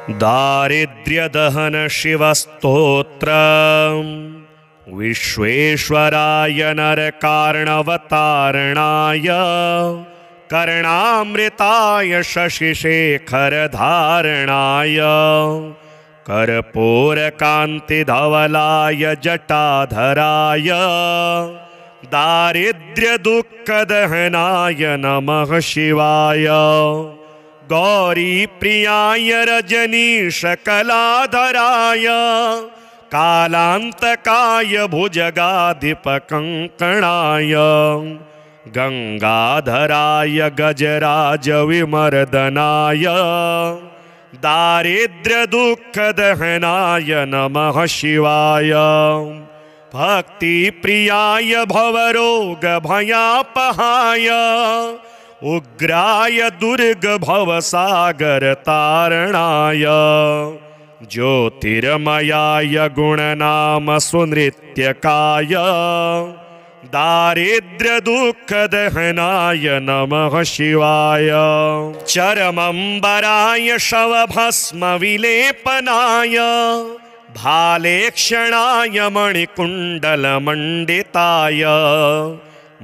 दारिद्र्यदहन शिवस्तोत्र विश्वेश्वराय नरकार्णवतारणाय कर्णामृताय शशिशेखरधारणाय कर्पूरकान्तिधवलाय जटाधराय दारिद्र्यदुःखदहनाय नमः शिवाय गौरीप्रियाय रजनीशकलाधराय कालान्तकाय भुजगाधिपकङ्कणाय गंगाधराय गजराजविमर्दनाय दारिद्र्यदुःखदहनाय नमः शिवाय भक्तिप्रियाय भवरोगभयापहाय उग्राय दुर्गभवसागरतारणाय ज्योतिर्मयाय गुणनामसुनृत्यकाय दारिद्र्यदुःखदहनाय नमः शिवाय चरमंबराय शवभस्मविलेपनाय भालेक्षणाय मणिकुण्डलमण्डिताय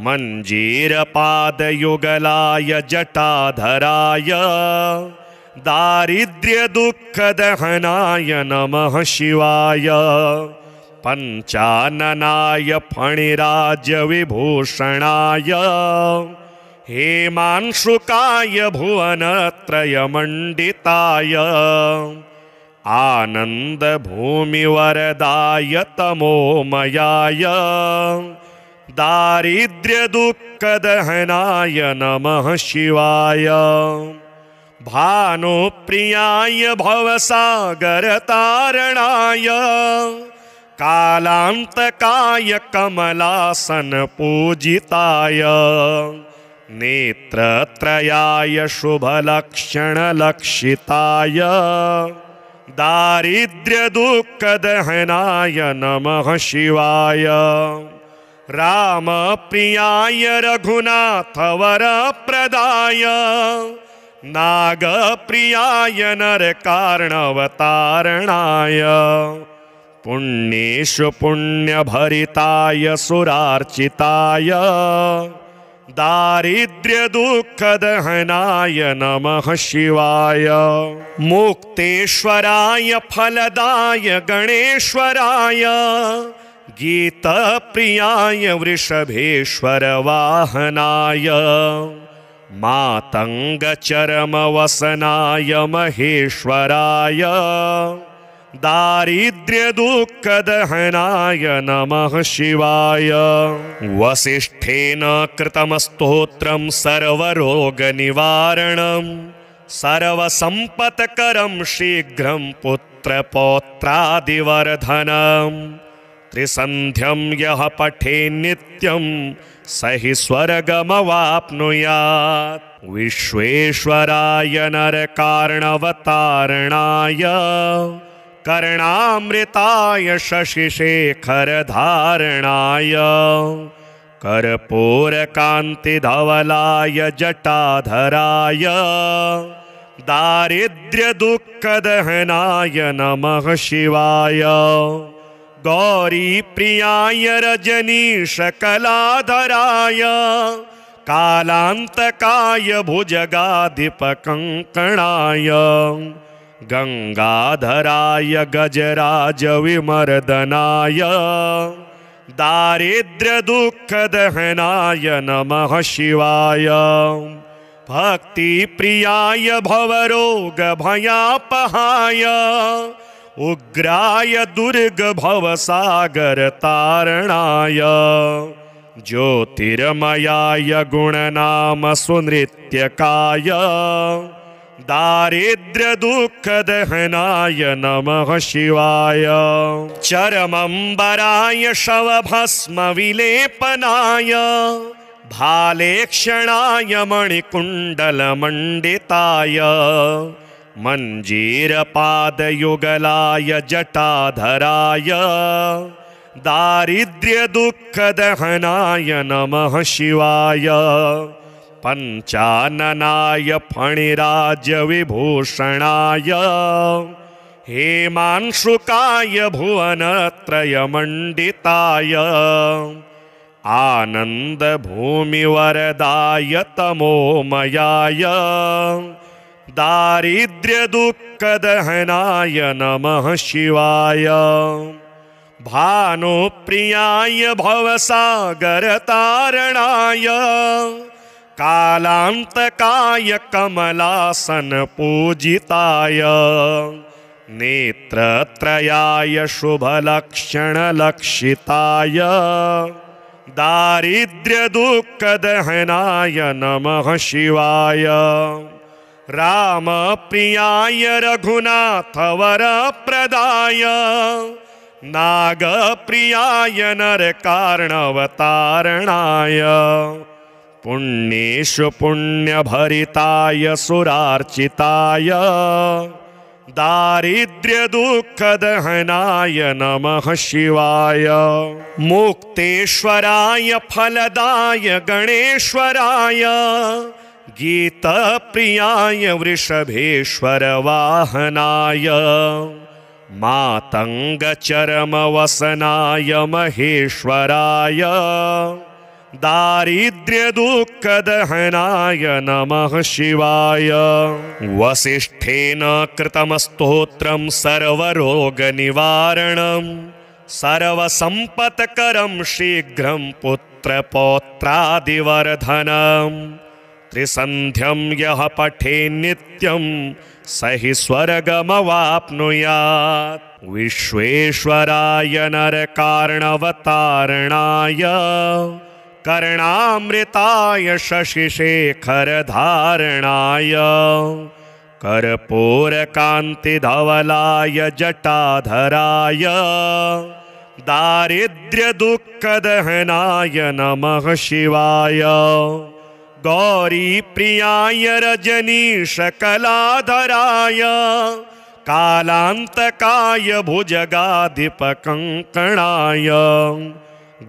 मञ्जीरपादयुगलाय जटाधराय दारिद्र्यदुःखदहनाय नमः शिवाय पञ्चाननाय फणिराजविभूषणाय हेमांशुकाय भुवनत्रयमण्डिताय आनन्दभूमिवरदाय तमोमयाय दारिद्र्यदुःखदहनाय नमः शिवाय भानुप्रियाय भवसागरतारणाय कालान्तकाय कमलासनपूजिताय नेत्रत्रयाय शुभलक्षणलक्षिताय दारिद्र्यदुःखदहनाय नमः शिवाय रामप्रियाय रघुनाथवरप्रदाय नागप्रियाय नरकार्णवतारणाय पुण्येषु पुण्यभरिताय सुरार्चिताय दारिद्र्यदुःखदहनाय नमः शिवाय मुक्तेश्वराय फलदाय गणेश्वराय गीतप्रियाय वृषभेश्वर वाहनाय मातङ्गचरमवसनाय महेश्वराय दारिद्र्यदुःखदहनाय नमः शिवाय वसिष्ठेन कृतमस्तोत्रं सर्वरोगनिवारणं सर्वसम्पत्करं शीघ्रं पुत्रपौत्रादिवर्धनम् त्रिसन्ध्यं यः पठेन्नित्यं स हि स्वर्गमवाप्नुयात् विश्वेश्वराय नरकार्णवतारणाय कर्णामृताय शशिशेखरधारणाय कर्पूरकान्तिधवलाय जटाधराय दारिद्र्यदुःखदहनाय नमः शिवाय गौरीप्रियाय रजनीशकलाधराय कालान्तकाय भुजगाधिपकङ्कणाय गंगाधराय गजराजविमर्दनाय दारिद्र्यदुःखदहनाय नमः शिवाय भक्तिप्रियाय भवरोगभयापहाय उग्राय दुर्गभवसागरतारणाय ज्योतिर्मयाय गुणनामसुनृत्यकाय दारिद्र्यदुःखदहनाय नमः शिवाय चरमंबराय शवभस्मविलेपनाय भालेक्षणाय मणिकुण्डलमण्डिताय मञ्जीरपादयुगलाय जटाधराय दारिद्र्यदुःखदहनाय नमः शिवाय पञ्चाननाय फणिराजविभूषणाय हेमांशुकाय भुवनत्रयमण्डिताय आनन्दभूमिवरदाय तमोमयाय दारिद्र्यदुःखदहनाय नमः शिवाय भानुप्रियाय भवसागरतारणाय कालान्तकाय कमलासनपूजिताय नेत्रत्रयाय शुभलक्षणलक्षिताय दारिद्र्यदुःखदहनाय नमः शिवाय रामप्रियाय रघुनाथवरप्रदाय नागप्रियाय नरकार्णवतारणाय पुण्येषु पुण्यभरिताय सुरार्चिताय दारिद्र्यदुःखदहनाय नमः शिवाय मुक्तेश्वराय फलदाय गणेश्वराय गीतप्रियाय वृषभेश्वर वाहनाय मातङ्गचरमवसनाय महेश्वराय दारिद्र्यदुःखदहनाय नमः शिवाय वसिष्ठेन कृतं स्तोत्रं सर्वरोगनिवारणं सर्वसम्पत्करं शीघ्रं पुत्रपौत्रादिवर्धनम् त्रिसन्ध्यं यः पठे नित्यं स हि स्वर्गमवाप्नुयात् विश्वेश्वराय नरकार्णवतारणाय कर्णामृताय शशिशेखरधारणाय कर्पूरकान्तिधवलाय जटाधराय दारिद्र्यदुःखदहनाय नमः शिवाय गौरीप्रियाय रजनीशकलाधराय कालान्तकाय भुजगाधिपकङ्कणाय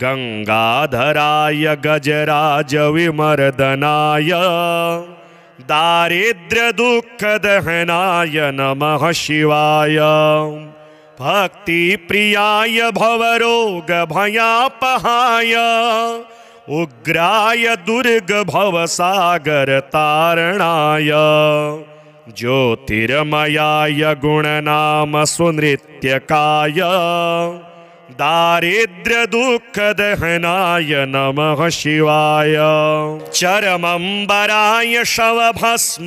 गंगाधराय गजराजविमर्दनाय दारिद्र्यदुःखदहनाय नमः शिवाय भक्तिप्रियाय भवरोगभयापहाय उग्राय दुर्गभवसागरतारणाय ज्योतिर्मयाय गुणनामसुनृत्यकाय दारिद्र्यदुःखदहनाय नमः शिवाय चरमम्बराय शवभस्मविलेपनाय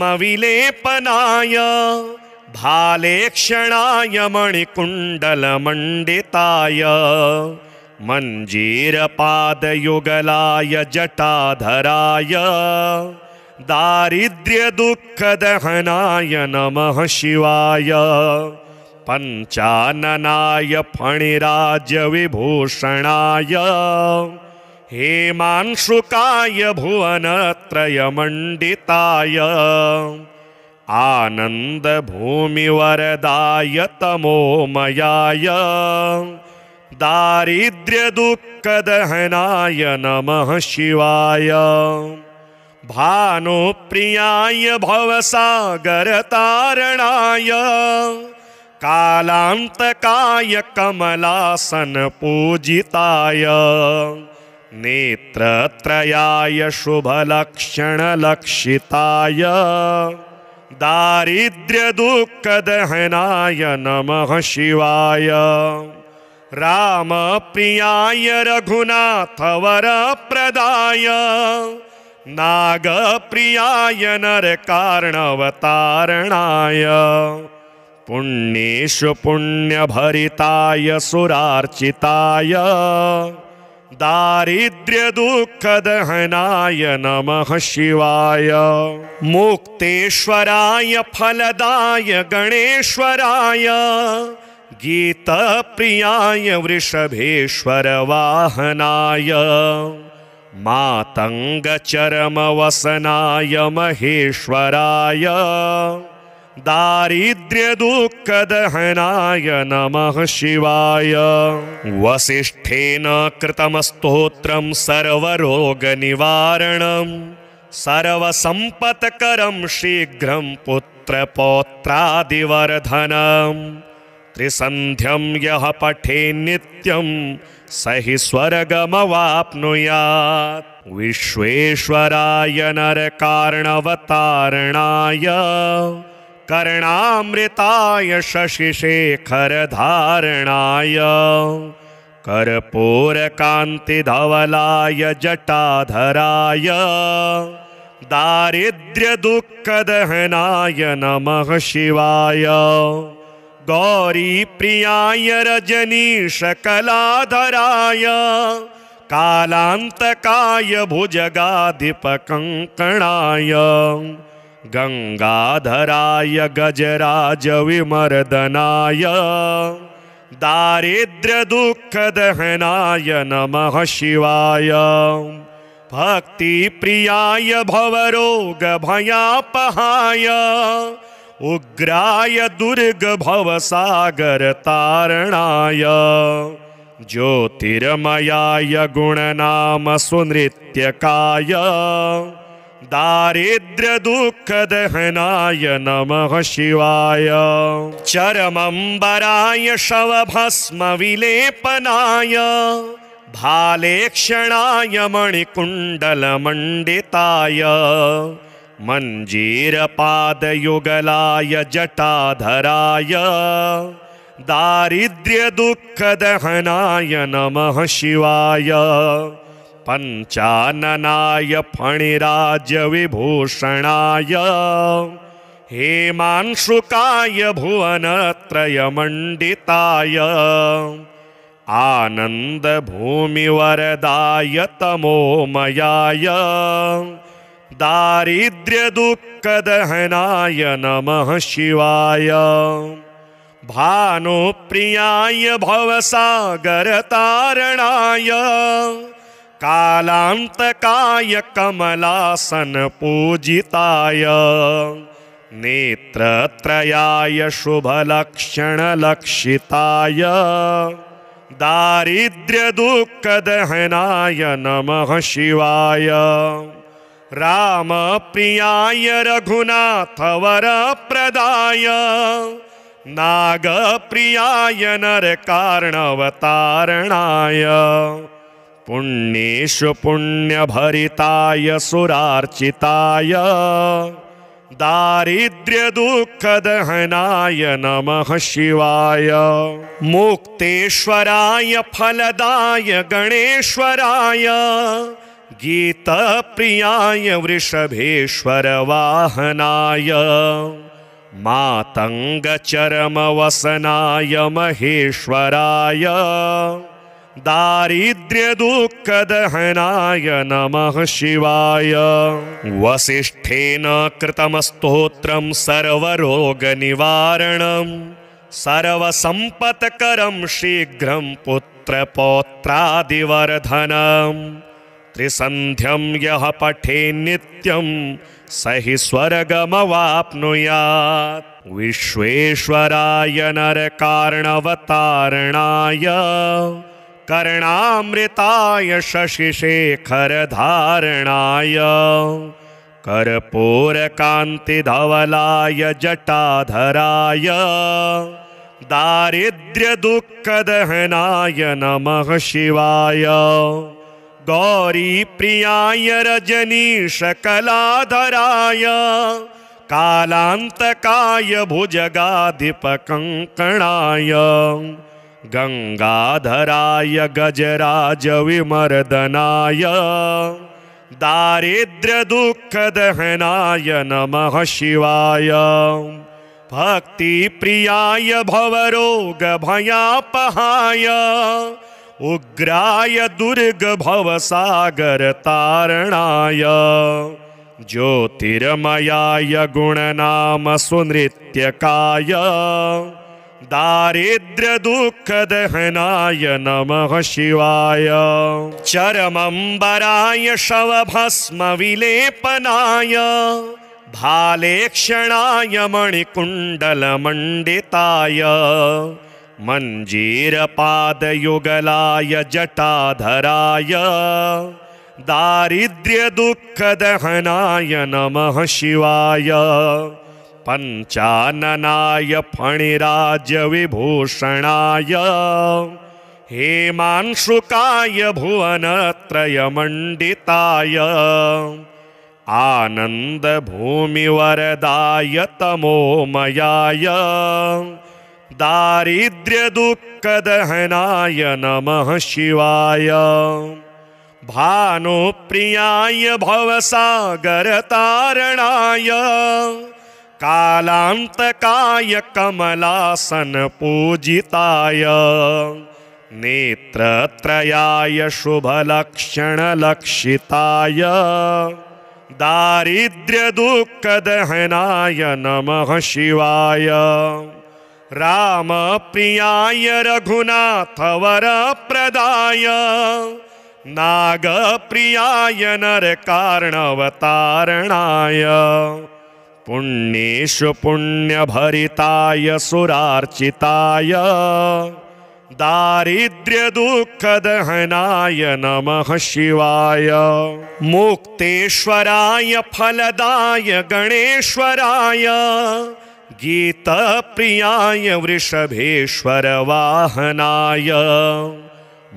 भालेक्षणाय मणिकुण्डलमण्डिताय मञ्जीरपादयुगलाय जटाधराय दारिद्र्यदुःखदहनाय नमः शिवाय पञ्चाननाय फणिराजविभूषणाय हेमांशुकाय भुवनत्रयमण्डिताय आनन्दभूमिवरदाय तमोमयाय दारिद्र्यदुःखदहनाय नमः शिवाय भानुप्रियाय भवसागरतारणाय कालान्तकाय कमलासनपूजिताय नेत्रत्रयाय शुभलक्षणलक्षिताय दारिद्र्यदुःखदहनाय नमः शिवाय रामप्रियाय रघुनाथवरप्रदाय नागप्रियाय नरकार्णवतारणाय पुण्येषु पुण्यभरिताय सुरार्चिताय दारिद्र्यदुःखदहनाय नमः शिवाय मुक्तेश्वराय फलदाय गणेश्वराय गीतप्रियाय वृषभेश्वर वाहनाय मातङ्गचरमवसनाय महेश्वराय दारिद्र्यदुःखदहनाय नमः शिवाय वसिष्ठेन कृतं स्तोत्रं सर्वरोगनिवारणं सर्वसम्पत्करं शीघ्रं पुत्रपौत्रादिवर्धनम् त्रिसन्ध्यं यः पठेन् नित्यं स हि स्वर्गमवाप्नुयात्। विश्वेश्वराय नरकार्णवतारणाय कर्णामृताय शशिशेखरधारणाय कर्पूरकान्तिधवलाय जटाधराय दारिद्र्यदुःखदहनाय नमः शिवाय। गौरीप्रियाय रजनीशकलाधराय कालान्तकाय भुजगाधिपकङ्कणाय गङ्गाधराय गजराजविमर्दनाय दारिद्र्यदुःखदहनाय नमः शिवाय। भक्तिप्रियाय भवरोगभयापहाय उग्राय दुर्गभवसागरतारणाय ज्योतिर्मयाय गुणनामसुनृत्यकाय दारिद्र्यदुःखदहनाय नमः शिवाय। चरमम्बराय शवभस्मविलेपनाय भालेक्षणाय मणिकुण्डलमण्डिताय मञ्जीरपादयुगलाय जटाधराय दारिद्र्यदुःखदहनाय नमः शिवाय। पञ्चाननाय फणिराजविभूषणाय हेमांशुकाय भुवनत्रयमण्डिताय आनन्दभूमिवरदाय तमोमयाय दारिद्र्यदुःखदहनाय नमः शिवाय। भानुप्रियाय भवसागरतारणाय कालान्तकाय कमलासनपूजिताय नेत्रत्रयाय शुभलक्षणलक्षिताय दारिद्र्यदुःखदहनाय नमः शिवाय। रामप्रियाय रघुनाथवरप्रदाय नागप्रियाय नरकार्णवतारणाय पुण्येषु पुण्यभरिताय सुरार्चिताय दारिद्र्यदुःखदहनाय नमः शिवाय। मुक्तेश्वराय फलदाय गणेश्वराय गीतप्रियाय वृषभेश्वरवाहनाय मातङ्गचरमवसनाय महेश्वराय दारिद्र्यदुःखदहनाय नमः शिवाय। वसिष्ठेन कृतं स्तोत्रं सर्वरोगनिवारणं सर्वसम्पत्करं शीघ्रं पुत्रपौत्रादिवर्धनम् त्रिसन्ध्यं यः पठेन् नित्यं स हि स्वर्गमवाप्नुयात्। विश्वेश्वराय नरकार्णवतारणाय कर्णामृताय शशिशेखरधारणाय कर्पूरकान्तिधवलाय जटाधराय दारिद्र्यदुःखदहनाय नमः शिवाय। गौरीप्रियाय रजनीशकलाधराय कालान्तकाय भुजगाधिपकङ्कणाय गङ्गाधराय गजराजविमर्दनाय दारिद्र्यदुःखदहनाय नमः शिवाय। भक्तिप्रियाय भवरोगभयापहाय उग्राय दुर्गभवसागरतारणाय ज्योतिर्मयाय गुणनामसुनृत्यकाय दारिद्र्यदुःखदहनाय नमः शिवाय। चरमम्बराय शवभस्मविलेपनाय भालेक्षणाय मणिकुण्डलमण्डिताय मञ्जीरपादयुगलाय जटाधराय दारिद्र्यदुःखदहनाय नमः शिवाय। पञ्चाननाय फणिराज्यविभूषणाय हेमांशुकाय भुवनत्रयमण्डिताय आनन्दभूमिवरदाय तमोमयाय दारिद्र्यदुःखदहनाय नमः शिवाय। भानुप्रियाय भवसागरतारणाय कालान्तकाय कमलासनपूजिताय नेत्रत्रयाय शुभलक्षणलक्षिताय दारिद्र्यदुःखदहनाय नमः शिवाय। रामप्रियाय रघुनाथवरप्रदाय नागप्रियाय नरकार्णवतारणाय पुण्येषु पुण्यभरिताय सुरार्चिताय दारिद्र्यदुःखदहनाय नमः शिवाय। मुक्तेश्वराय फलदाय गणेश्वराय गीतप्रियाय वृषभेश्वर वाहनाय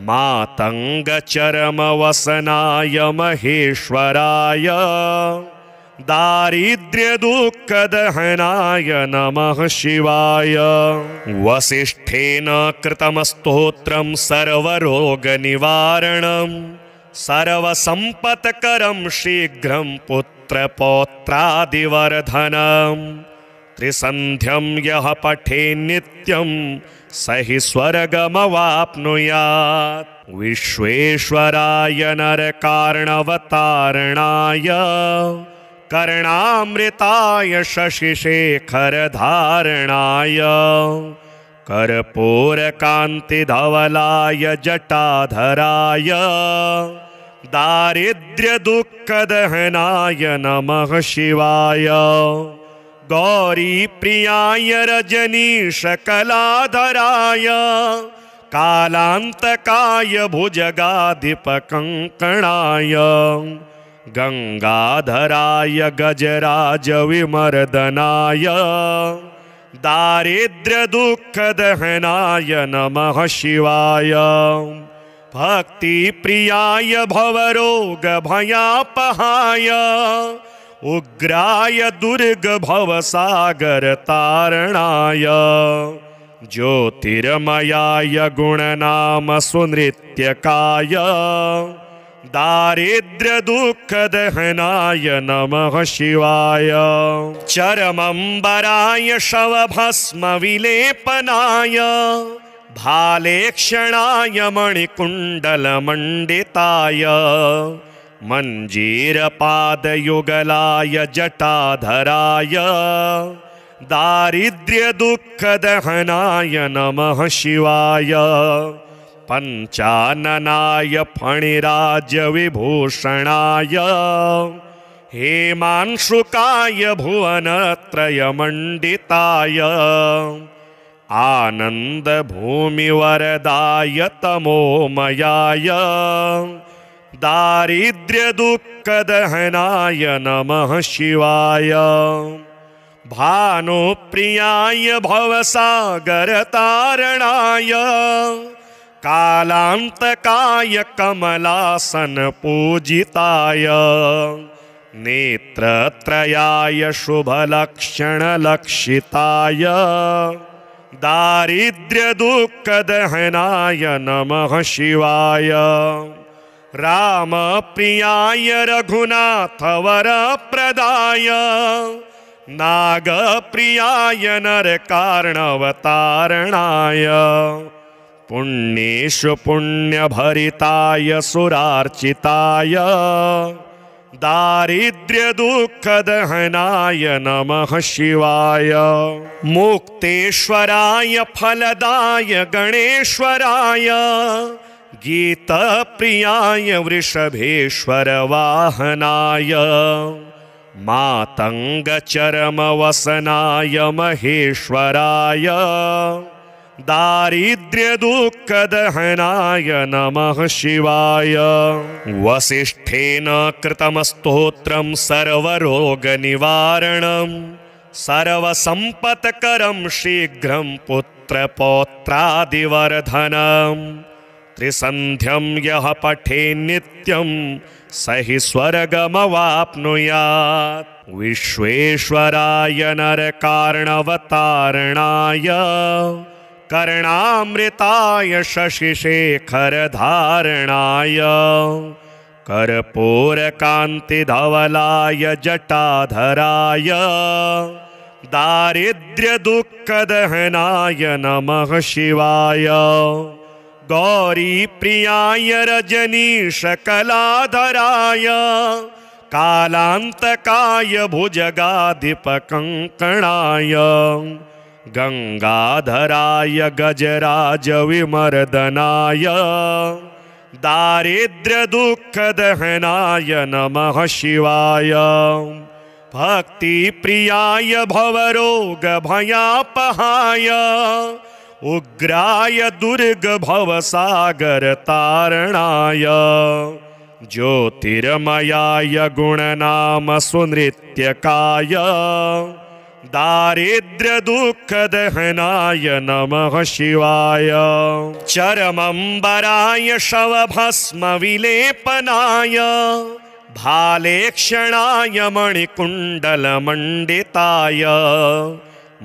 मातङ्गचरमवसनाय महेश्वराय दारिद्र्यदुःखदहनाय नमः शिवाय। वसिष्ठेन कृतं स्तोत्रं सर्वरोगनिवारणं सर्वसम्पत्करं शीघ्रं पुत्रपौत्रादिवर्धनं त्रिसन्ध्यं यः पठेन्नित्यं स हि स्वर्गमवाप्नुयात्। विश्वेश्वराय नरकार्णवतारणाय कर्णामृताय शशिशेखरधारणाय कर्पूरकान्तिधवलाय जटाधराय दारिद्र्यदुःखदहनाय नमः शिवाय। गौरीप्रियाय रजनीशकलाधराय कालान्तकाय भुजगाधिपकङ्कणाय गंगाधराय गजराजविमर्दनाय दारिद्र्यदुःखदहनाय नमः शिवाय। भक्तिप्रियाय भवरोगभयापहाय उग्राय दुर्गभवसागरतारणाय ज्योतिर्मयाय गुणनामसुनृत्यकाय दारिद्र्यदुःखदहनाय नमः शिवाय। चरमम्बराय शवभस्मविलेपनाय भालेक्षणाय मणिकुण्डलमण्डिताय मञ्जीरपादयुगलाय जटाधराय दारिद्र्यदुःखदहनाय नमः शिवाय। पञ्चाननाय फणिराज्यविभूषणाय हेमांशुकाय भुवनत्रयमण्डिताय आनन्दभूमिवरदाय तमोमयाय दारिद्र्यदुःखदहनाय नमः शिवाय। भानुप्रियाय भवसागरतारणाय कालान्तकाय कमलासनपूजिताय नेत्रत्रयाय शुभलक्षणलक्षिताय दारिद्र्यदुःखदहनाय नमः शिवाय। रामप्रियाय रघुनाथवरप्रदाय नागप्रियाय नरकार्णवतारणाय पुण्येषु पुण्यभरिताय सुरार्चिताय दारिद्र्यदुःखदहनाय नमः शिवाय। मुक्तेश्वराय फलदाय गणेश्वराय गीतप्रियाय वृषभेश्वर वाहनाय मातङ्गचरमवसनाय महेश्वराय दारिद्र्यदुःखदहनाय नमः शिवाय। वसिष्ठेन कृतं स्तोत्रं सर्वरोगनिवारणं सर्वसम्पत्करं शीघ्रं पुत्रपौत्रादिवर्धनं। त्रिसन्ध्यं यः पठेन् नित्यं स हि स्वर्गमवाप्नुयात्। विश्वेश्वराय नरकार्णवतारणाय कर्णामृताय शशिशेखरधारणाय कर्पूरकान्तिधवलाय जटाधराय दारिद्र्यदुःखदहनाय नमः शिवाय। गौरीप्रियाय रजनीशकलाधराय कालान्तकाय भुजगाधिपकङ्कणाय गंगाधराय गजराजविमर्दनाय दारिद्र्यदुःखदहनाय नमः शिवाय। भक्तिप्रियाय भवरोगभयापहाय उग्राय दुर्गभवसागरतारणाय ज्योतिर्मयाय गुणनामसुनृत्यकाय दारिद्र्यदुःखदहनाय नमः शिवाय। चरमम्बराय शवभस्मविलेपनाय भालेक्षणाय मणिकुण्डलमण्डिताय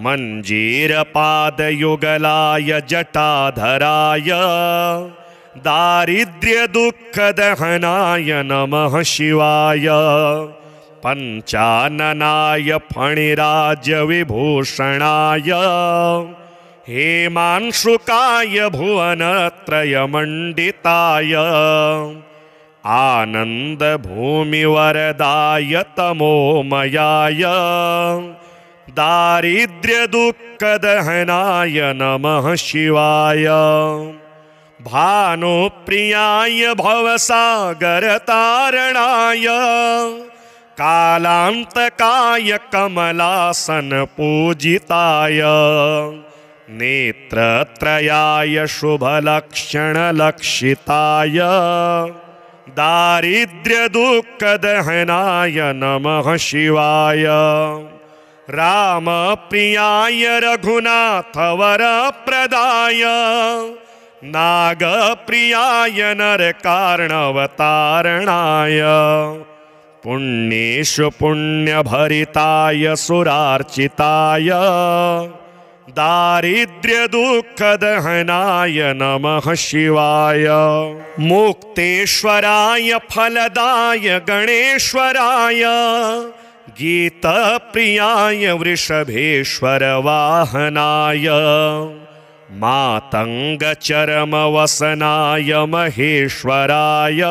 मञ्जीरपादयुगलाय जटाधराय दारिद्र्यदुःखदहनाय नमः शिवाय। पञ्चाननाय फणिराजविभूषणाय हेमांशुकाय भुवनत्रयमण्डिताय आनन्दभूमिवरदाय तमोमयाय दारिद्र्यदुःखदहनाय नमः शिवाय। भानुप्रियाय भवसागरतारणाय कालान्तकाय कमलासनपूजिताय नेत्रत्रयाय शुभलक्षणलक्षिताय दारिद्र्यदुःखदहनाय नमः शिवाय। रामप्रियाय रघुनाथवरप्रदाय नागप्रियाय नरकार्णवतारणाय पुण्येषु पुण्यभरिताय सुरार्चिताय दारिद्र्यदुःखदहनाय नमः शिवाय। मुक्तेश्वराय फलदाय गणेश्वराय गीतप्रियाय वृषभेश्वर वाहनाय मातङ्गचरमवसनाय महेश्वराय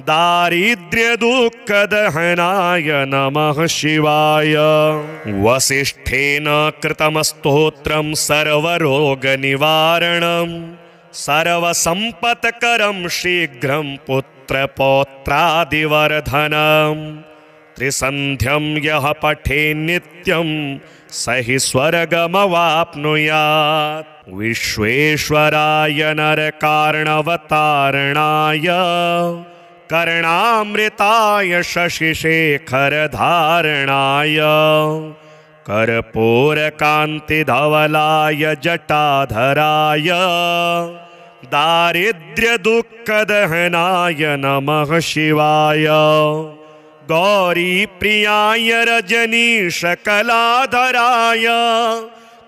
दारिद्र्यदुःखदहनाय नमः शिवाय। वसिष्ठेन कृतं स्तोत्रं सर्वरोगनिवारणं सर्वसम्पत्करं शीघ्रं पुत्रपौत्रादिवर्धनं। त्रिसन्ध्यं यः पठेन् नित्यं स हि स्वर्गमवाप्नुयात्। विश्वेश्वराय नरकार्णवतारणाय कर्णामृताय शशिशेखरधारणाय कर्पूरकान्तिधवलाय जटाधराय दारिद्र्यदुःखदहनाय नमः शिवाय। गौरीप्रियाय रजनीशकलाधराय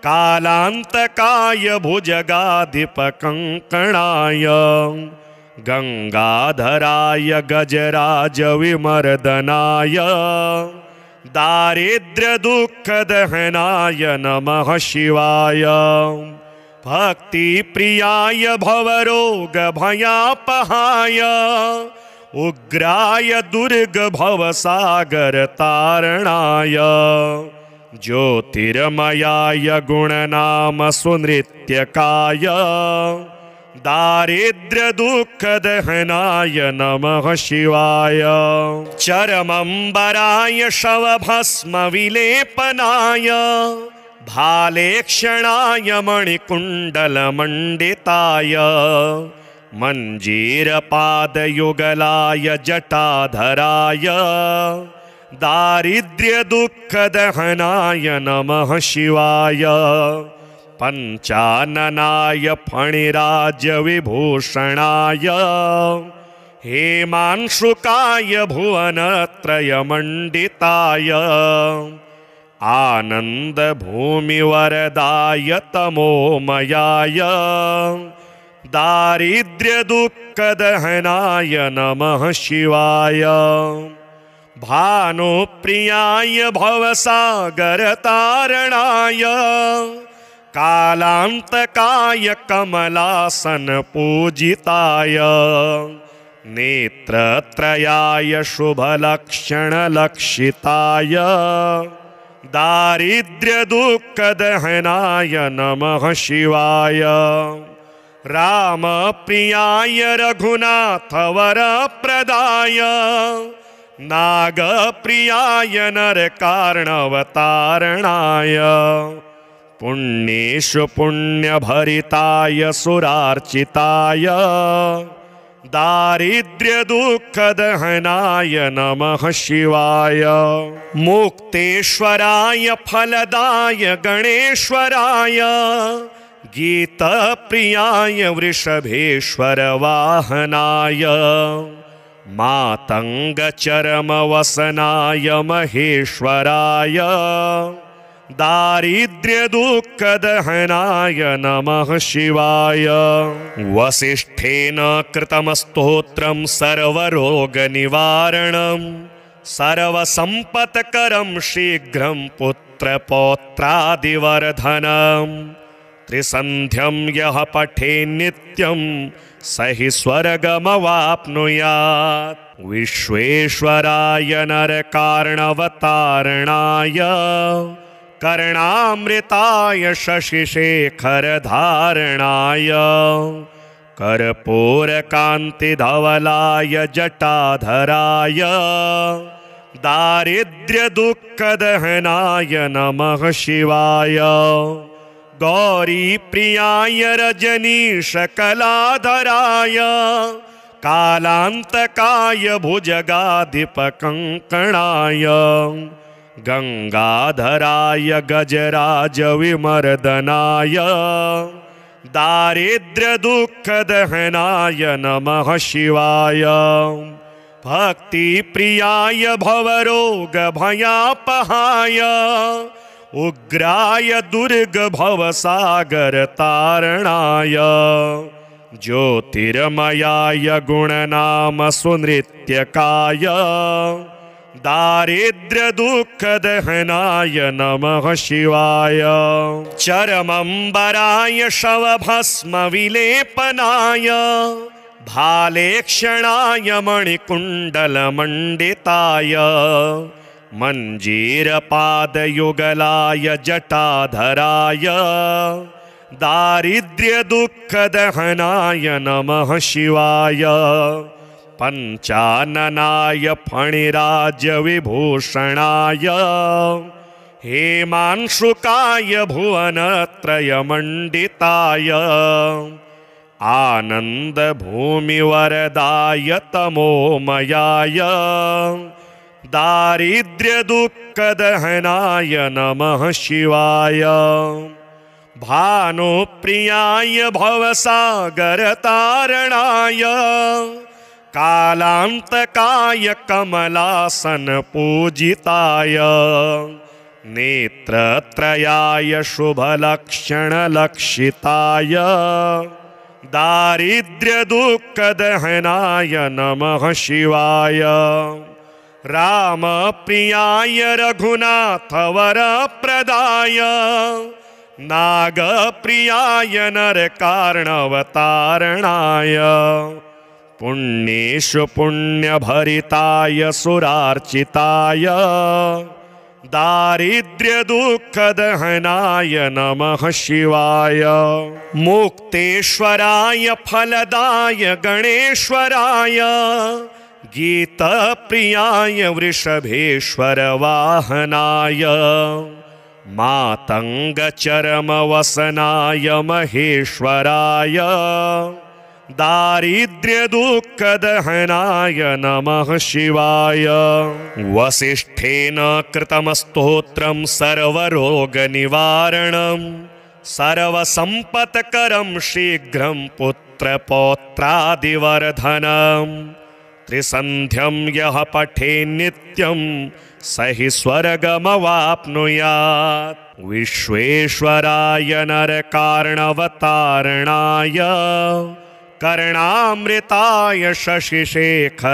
कालान्तकाय भुजगाधिपकङ्कणाय गंगाधराय गजराजविमर्दनाय दारिद्र्यदुःखदहनाय नमः शिवाय। भक्तिप्रियाय भवरोगभयापहाय उग्राय दुर्गभवसागरतारणाय ज्योतिर्मयाय गुणनामसुनृत्यकाय दारिद्र्यदुःखदहनाय नमः शिवाय। चरमम्बराय शवभस्मविलेपनाय भालेक्षणाय मणिकुण्डलमण्डिताय मञ्जीरपादयुगलाय जटाधराय दारिद्र्यदुःखदहनाय नमः शिवाय पञ्चाननाय फणिराजविभूषणाय हेमांशुकाय भुवनत्रयमण्डिताय आनन्दभूमिवरदाय तमोमयाय दारिद्र्यदुःखदहनाय नमः शिवाय भानुप्रियाय भवसागरतारणाय कालान्तकाय कमलासनपूजिताय नेत्रत्रयाय शुभलक्षणलक्षिताय दारिद्र्यदुःखदहनाय नमः शिवाय रामप्रियाय रघुनाथवरप्रदाय नागप्रियाय नरकार्णवतारणाय पुण्येषु पुण्यभरिताय सुरार्चिताय दारिद्र्यदुःखदहनाय नमः शिवाय मुक्तेश्वराय फलदाय गणेश्वराय गीतप्रियाय वृषभेश्वर वाहनाय मातङ्गचरमवसनाय महेश्वराय दारिद्र्यदुःखदहनाय नमः शिवाय वसिष्ठेन कृतं स्तोत्रं सर्वरोगनिवारणं सर्वसम्पत्करं शीघ्रं पुत्रपौत्रादिवर्धनं त्रिसन्ध्यं यः पठेन् नित्यं स हि स्वर्गमवाप्नुयात् विश्वेश्वराय नरकार्णवतारणाय कर्णामृताय शशिशेखरधारणाय कर्पूरकान्तिधवलाय जटाधराय दारिद्र्यदुःखदहनाय नमः शिवाय गौरीप्रियाय रजनीशकलाधराय कालान्तकाय भुजगाधिपकङ्कणाय गंगाधराय गजराजविमर्दनाय दारिद्र्यदुःखदहनाय नमः शिवाय भक्तिप्रियाय भवरोगभयापहाय उग्राय दुर्गभवसागरतारणाय ज्योतिर्मयाय गुणनामसुनृत्यकाय दारिद्र्यदुःखदहनाय नमः शिवाय चरमम्बराय शवभस्मविलेपनाय भालेक्षणाय मणिकुण्डलमण्डिताय मञ्जीरपादयुगलाय जटाधराय दारिद्र्यदुःखदहनाय नमः शिवाय पञ्चाननाय फणिराजविभूषणाय हेमांशुकाय भुवनत्रयमण्डिताय आनन्दभूमिवरदाय तमोमयाय दारिद्र्यदुःखदहनाय नमः शिवाय भानुप्रियाय भवसागरतारणाय कालान्तकाय कमलासनपूजिताय नेत्रत्रयाय शुभलक्षणलक्षिताय दारिद्र्यदुःखदहनाय नमः शिवाय रामप्रियाय रघुनाथवरप्रदाय नागप्रियाय नरकार्णवतारणाय पुण्येषु पुण्यभरिताय सुरार्चिताय दारिद्र्यदुःखदहनाय नमः शिवाय मुक्तेश्वराय फलदाय गणेश्वराय गीतप्रियाय वृषभेश्वर वाहनाय मातङ्गचरमवसनाय महेश्वराय दारिद्र्यदुःखदहनाय नमः शिवाय। वसिष्ठेन कृतं स्तोत्रं सर्वरोगनिवारणं सर्वसम्पत्करं शीघ्रं पुत्रपौत्रादिवर्धनं। त्रिसन्ध्यं यः पठेन् नित्यं स हि स्वर्गमवाप्नुयात्। विश्वेश्वराय नरकार्णवतारणाय कर्णामृताय शशिशेखरधारणाय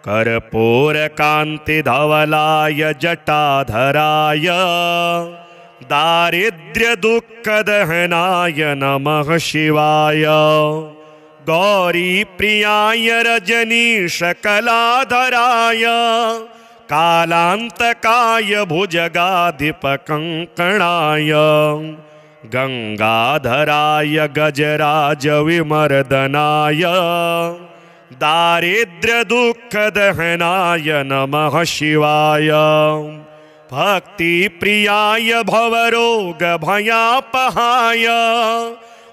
कर्पूरकान्तिधवलाय जटाधराय दारिद्र्यदुःखदहनाय नमः शिवाय। गौरीप्रियाय रजनीशकलाधराय कालान्तकाय भुजगाधिपकङ्कणाय गङ्गाधराय गजराजविमर्दनाय दारिद्र्यदुःखदहनाय नमः शिवाय। भक्तिप्रियाय भवरोगभयापहाय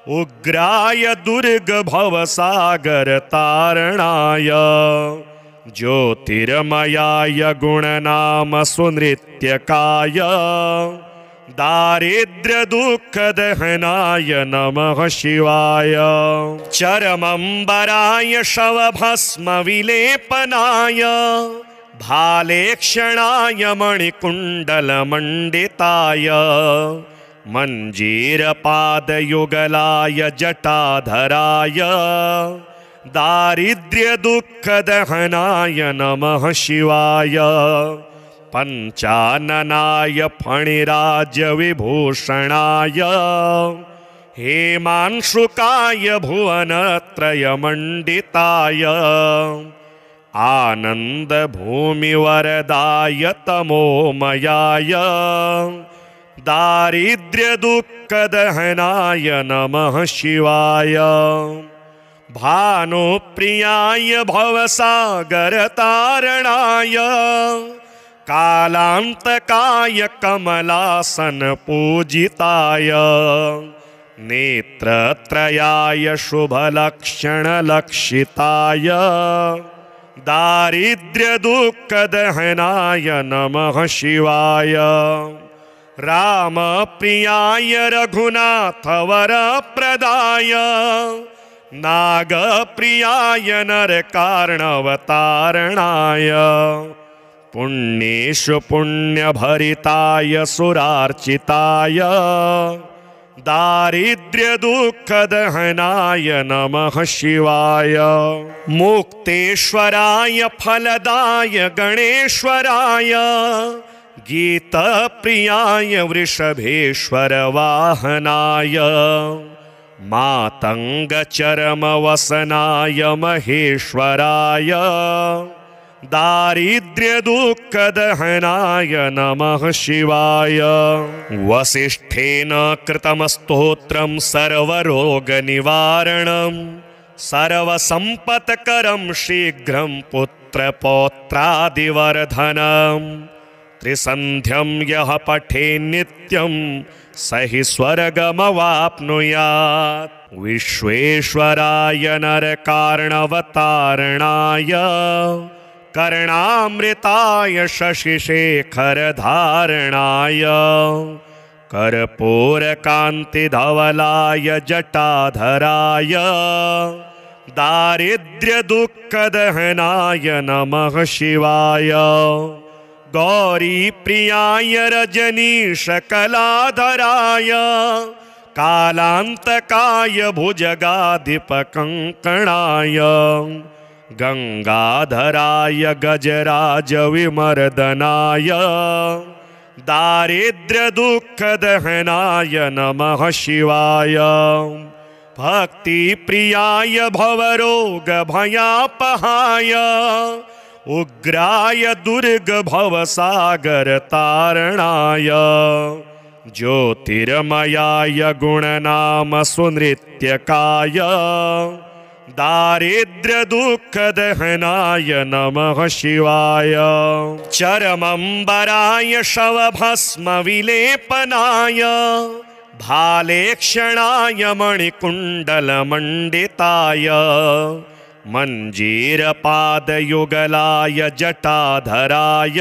उग्राय दुर्गभवसागरतारणाय ज्योतिर्मयाय गुणनामसुनृत्यकाय दारिद्र्यदुःखदहनाय नमः शिवाय। चरमम्बराय शवभस्मविलेपनाय भालेक्षणाय मणिकुण्डलमण्डिताय मञ्जीरपादयुगलाय जटाधराय दारिद्र्यदुःखदहनाय नमः शिवाय। पञ्चाननाय फणिराजविभूषणाय हेमांशुकाय भुवनत्रयमण्डिताय आनन्दभूमिवरदाय तमोमयाय दारिद्र्यदुःखदहनाय नमः शिवाय। भानुप्रियाय भवसागरतारणाय कालान्तकाय कमलासनपूजिताय नेत्रत्रयाय शुभलक्षणलक्षिताय दारिद्र्यदुःखदहनाय नमः शिवाय। रामप्रियाय रघुनाथवरप्रदाय नागप्रियाय नरकार्णवतारणाय पुण्येषु पुण्यभरिताय सुरार्चिताय दारिद्र्यदुःखदहनाय नमः शिवाय। मुक्तेश्वराय फलदाय गणेश्वराय गीतप्रियाय वृषभेश्वरवाहनाय मातङ्गचरमवसनाय महेश्वराय दारिद्र्यदुःखदहनाय नमः शिवाय। वसिष्ठेन कृतं स्तोत्रं सर्वरोगनिवारणं सर्वसम्पत्करं शीघ्रं पुत्रपौत्रादिवर्धनं। त्रिसन्ध्यं यः पठेन् नित्यं स हि स्वर्गमवाप्नुयात्। विश्वेश्वराय नरकार्णवतारणाय कर्णामृताय शशिशेखरधारणाय कर्पूरकान्तिधवलाय जटाधराय दारिद्र्यदुःखदहनाय नमः शिवाय। गौरीप्रियाय रजनीशकलाधराय कालान्तकाय भुजगाधिपकङ्कणाय गङ्गाधराय गजराजविमर्दनाय दारिद्र्यदुःखदहनाय नमः शिवाय। भक्तिप्रियाय भवरोगभयापहाय उग्राय दुर्गभवसागरतारणाय ज्योतिर्मयाय गुणनामसुनृत्यकाय दारिद्र्यदुःखदहनाय नमः शिवाय। चरमम्बराय शवभस्मविलेपनाय भालेक्षणाय मणिकुण्डलमण्डिताय मञ्जीरपादयुगलाय जटाधराय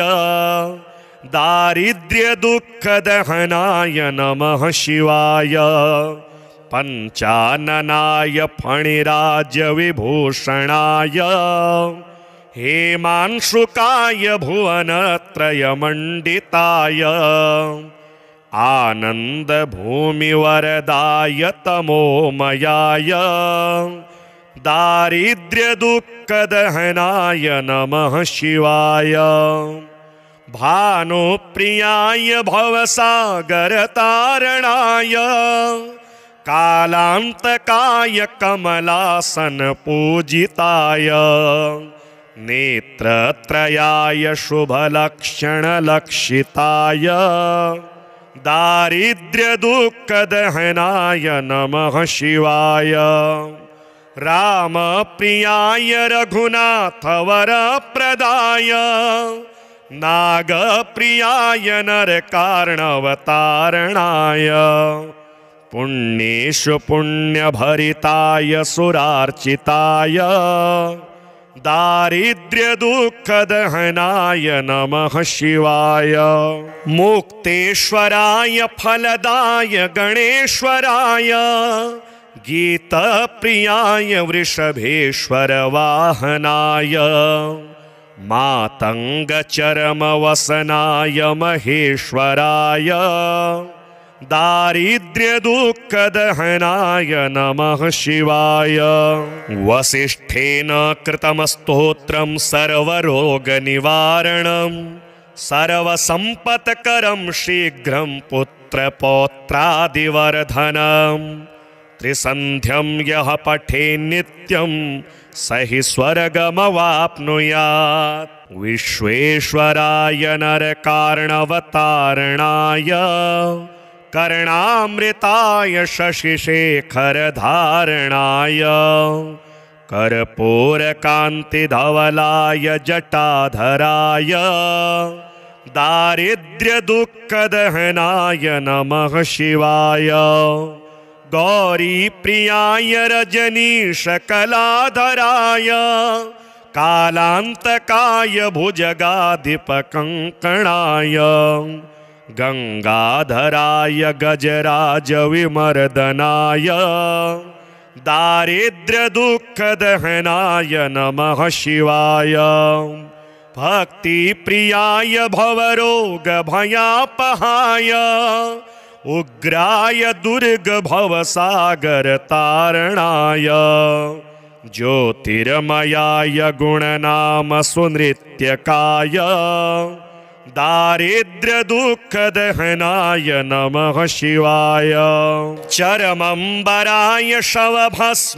दारिद्र्यदुःखदहनाय नमः शिवाय। पञ्चाननाय फणिराजविभूषणाय हेमांशुकाय भुवनत्रयमण्डिताय आनन्दभूमिवरदाय तमोमयाय दारिद्र्यदुःखदहनाय नमः शिवाय। भानुप्रियाय भवसागरतारणाय कालान्तकाय कमलासनपूजिताय नेत्रत्रयाय शुभलक्षणलक्षिताय दारिद्र्यदुःखदहनाय नमः शिवाय। रामप्रियाय रघुनाथवरप्रदाय नागप्रियाय नरकार्णवतारणाय पुण्येषु पुण्यभरिताय सुरार्चिताय दारिद्र्यदुःखदहनाय नमः शिवाय। मुक्तेश्वराय फलदाय गणेश्वराय गीतप्रियाय वृषभेश्वर वाहनाय मातङ्गचरमवसनाय महेश्वराय दारिद्र्यदुःखदहनाय नमः शिवाय। वसिष्ठेन कृतं स्तोत्रं सर्वरोगनिवारणं सर्वसम्पत्करं शीघ्रं पुत्रपौत्रादिवर्धनं त्रिसन्ध्यं यः पठेन् नित्यं स हि स्वर्गमवाप्नुयात्। विश्वेश्वराय नरकार्णवतारणाय कर्णामृताय शशिशेखरधारणाय कर्पूरकान्तिधवलाय जटाधराय दारिद्र्यदुःखदहनाय नमः शिवाय। गौरीप्रियाय रजनीशकलाधराय कालान्तकाय भुजगाधिपकङ्कणाय गंगाधराय गजराजविमर्दनाय दारिद्र्यदुःखदहनाय नमः शिवाय। भक्तिप्रियाय भवरोगभयापहाय उग्राय दुर्गभवसागरतारणाय ज्योतिर्मयाय गुणनाम सुनृत्यकाय दारिद्र्यदुःखदहनाय नमः शिवाय। चरमम्बराय शवभस्मविलेपनाय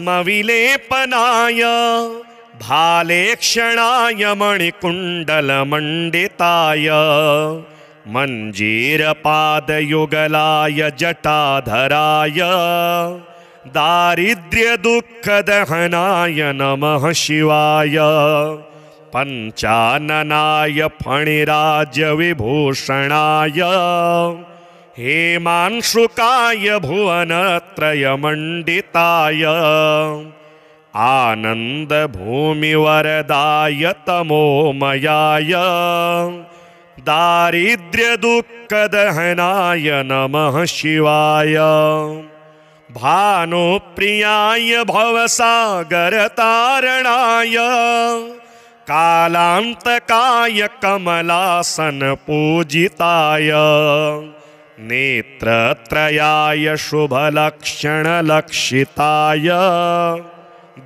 भालेक्षणाय मणिकुण्डलमण्डिताय मञ्जीरपादयुगलाय जटाधराय दारिद्र्यदुःखदहनाय नमः शिवाय। पञ्चाननाय फणिराजविभूषणाय हेमांशुकाय भुवनत्रयमण्डिताय आनन्दभूमिवरदाय तमोमयाय दारिद्र्यदुःखदहनाय नमः शिवाय। भानुप्रियाय भवसागरतारणाय कालान्तकाय कमलासनपूजिताय नेत्रत्रयाय शुभलक्षणलक्षिताय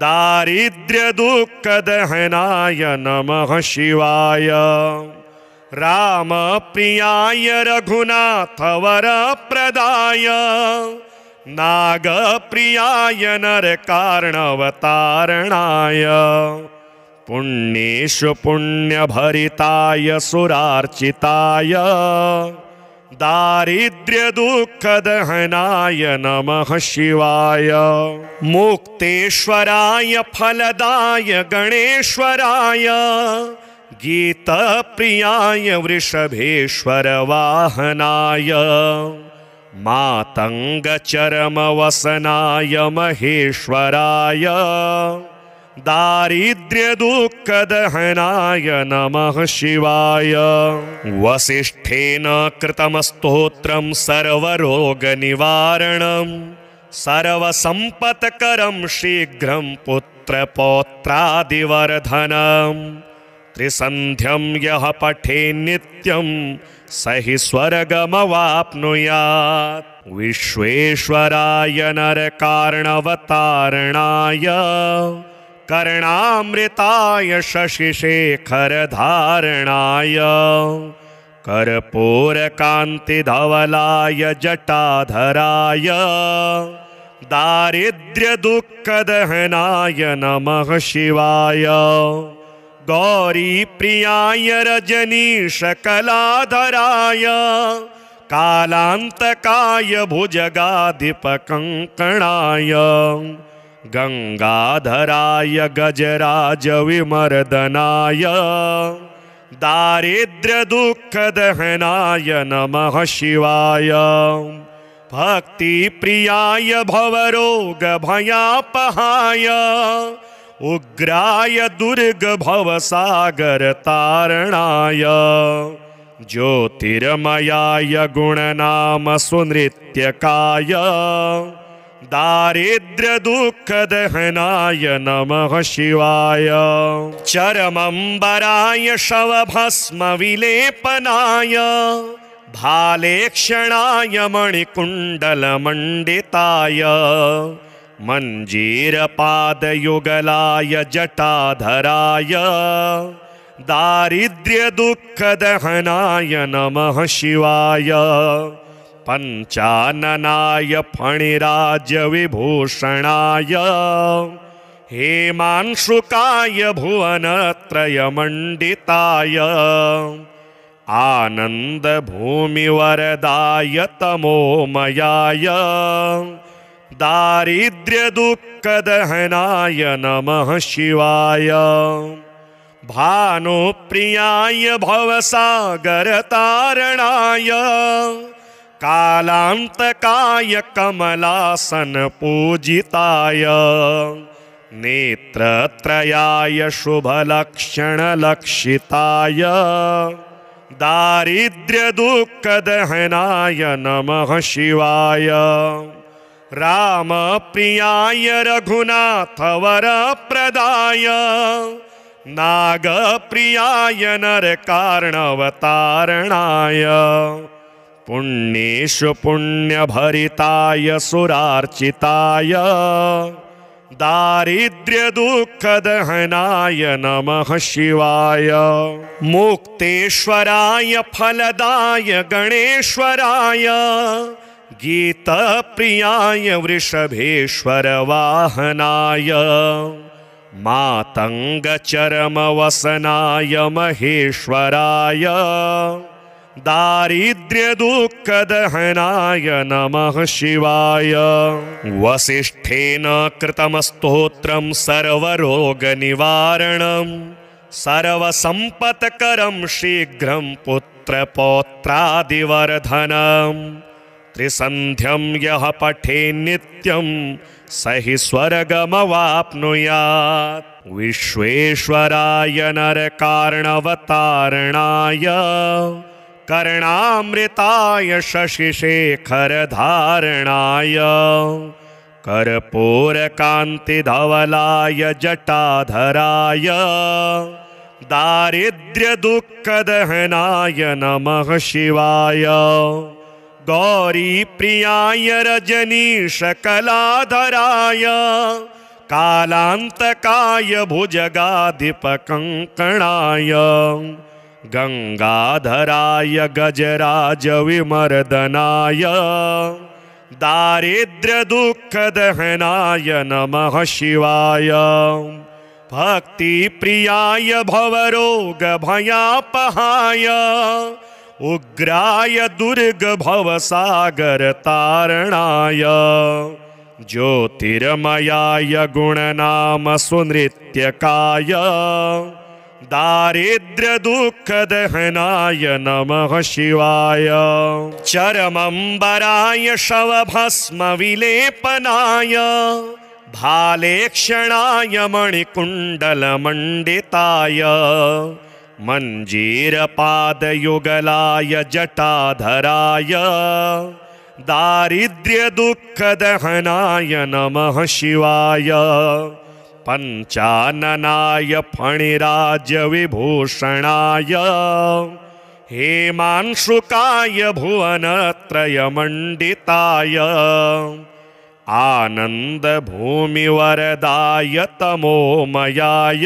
दारिद्र्यदुःखदहनाय नमः शिवाय। रामप्रियाय रघुनाथवरप्रदाय नागप्रियाय नरकार्णवतारणाय पुण्येषु पुण्यभरिताय सुरार्चिताय दारिद्र्यदुःखदहनाय नमः शिवाय। मुक्तेश्वराय फलदाय गणेश्वराय, गीतप्रियाय वृषभेश्वर वाहनाय, मातङ्गचरमवसनाय महेश्वराय, दारिद्र्यदुःखदहनाय नमः शिवाय। वसिष्ठेन कृतं स्तोत्रं सर्वरोगनिवारणं, सर्वसम्पत्करं शीघ्रं पुत्रपौत्रादिवर्धनं। त्रिसन्ध्यं यः पठेन् नित्यं स हि स्वर्गमवाप्नुयात्। विश्वेश्वराय नरकार्णवतारणाय, कर्णामृताय शशिशेखरधारणाय, कर्पूरकान्तिधवलाय जटाधराय, दारिद्र्यदुःखदहनाय नमः शिवाय। गौरीप्रियाय रजनीशकलाधराय, कालान्तकाय भुजगाधिपकङ्कणाय, गंगाधराय गजराजविमर्दनाय, दारिद्र्यदुःखदहनाय नमः शिवाय। भक्तिप्रियाय भवरोगभयापहाय, उग्राय दुर्गभवसागरतारणाय, ज्योतिर्मयाय गुणनाम सुनृत्यकाय, दारिद्र्यदुःखदहनाय नमः शिवाय। चरमम्बराय शवभस्मविलेपनाय, भालेक्षणाय मणिकुण्डलमण्डिताय, मञ्जीरपादयुगलाय जटाधराय, दारिद्र्यदुःखदहनाय नमः शिवाय। पञ्चाननाय फणिराजविभूषणाय, हेमांशुकाय भुवनत्रयमण्डिताय, आनन्दभूमिवरदाय तमोमयाय, दारिद्र्यदुःखदहनाय नमः शिवाय। भानुप्रियाय भवसागरतारणाय, कालान्तकाय कमलासनपूजिताय, नेत्रत्रयाय शुभलक्षणलक्षिताय, दारिद्र्यदुःखदहनाय नमः शिवाय। रामप्रियाय रघुनाथवरप्रदाय, नागप्रियाय नरकार्णवतारणाय, पुण्येषु पुण्यभरिताय सुरार्चिताय, दारिद्र्यदुःखदहनाय नमः शिवाय। मुक्तेश्वराय फलदाय गणेश्वराय, गीतप्रियाय वृषभेश्वर वाहनाय, मातङ्गचरमवसनाय महेश्वराय, दारिद्र्यदुःखदहनाय नमः शिवाय। वसिष्ठेन कृतं स्तोत्रं सर्वरोगनिवारणं, सर्वसम्पत्करं शीघ्रं पुत्रपौत्रादिवर्धनं। त्रिसन्ध्यं यः पठेन् नित्यं स हि स्वर्गमवाप्नुयात्। विश्वेश्वराय नरकार्णवतारणाय, कर्णामृताय शशिशेखरधारणाय, कर्पूरकान्तिधवलाय जटाधराय, दारिद्र्यदुःखदहनाय नमः शिवाय। गौरीप्रियाय रजनीशकलाधराय, कालान्तकाय भुजगाधिपकङ्कणाय, गंगाधराय गजराजविमर्दनाय, दारिद्र्यदुःखदहनाय नमः शिवाय। भक्तिप्रियाय भवरोगभयापहाय, उग्राय दुर्गभवसागरतारणाय ज्योतिर्मयाय गुणनाम सुनृत्यकाय दारिद्र्यदुःखदहनाय नमः शिवाय। चरमंबराय शवभस्मविलेपनाय भालेक्षणाय मणिकुण्डलमण्डिताय मञ्जीरपादयुगलाय जटाधराय दारिद्र्यदुःखदहनाय नमः शिवाय। पञ्चाननाय फणिराजविभूषणाय हेमांशुकाय भुवनत्रयमण्डिताय आनन्दभूमिवरदाय तमोमयाय